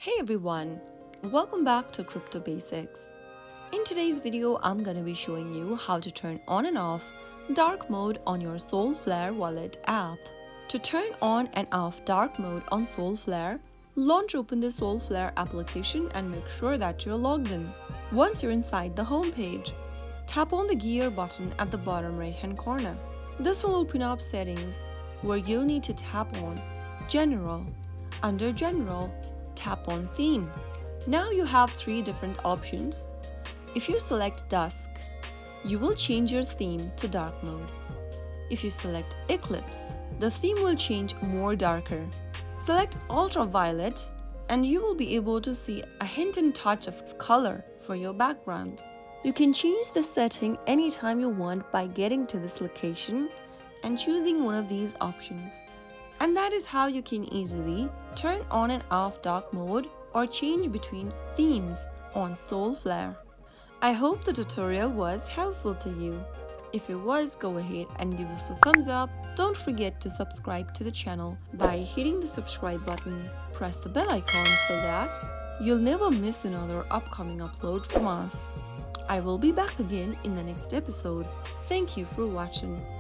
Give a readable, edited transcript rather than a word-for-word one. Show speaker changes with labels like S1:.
S1: Hey everyone, welcome back to Crypto Basics. In today's video, I'm going to be showing you how to turn on and off dark mode on your Solflare Wallet app. To turn on and off dark mode on Solflare, launch open the Solflare application and make sure that you're logged in. Once you're inside the home page, tap on the gear button at the bottom right hand corner. This will open up settings where you'll need to tap on General. Under General, tap on Theme. Now you have three different options. If you select Dusk, you will change your theme to dark mode. If you select Eclipse, the theme will change more darker. Select Ultraviolet and you will be able to see a hint and touch of color for your background. You can change the setting anytime you want by getting to this location and choosing one of these options. And that is how you can easily turn on and off dark mode or change between themes on Solflare. I hope the tutorial was helpful to you. If it was, go ahead and give us a thumbs up. Don't forget to subscribe to the channel by hitting the subscribe button. Press the bell icon so that you'll never miss another upcoming upload from us. I will be back again in the next episode. Thank you for watching.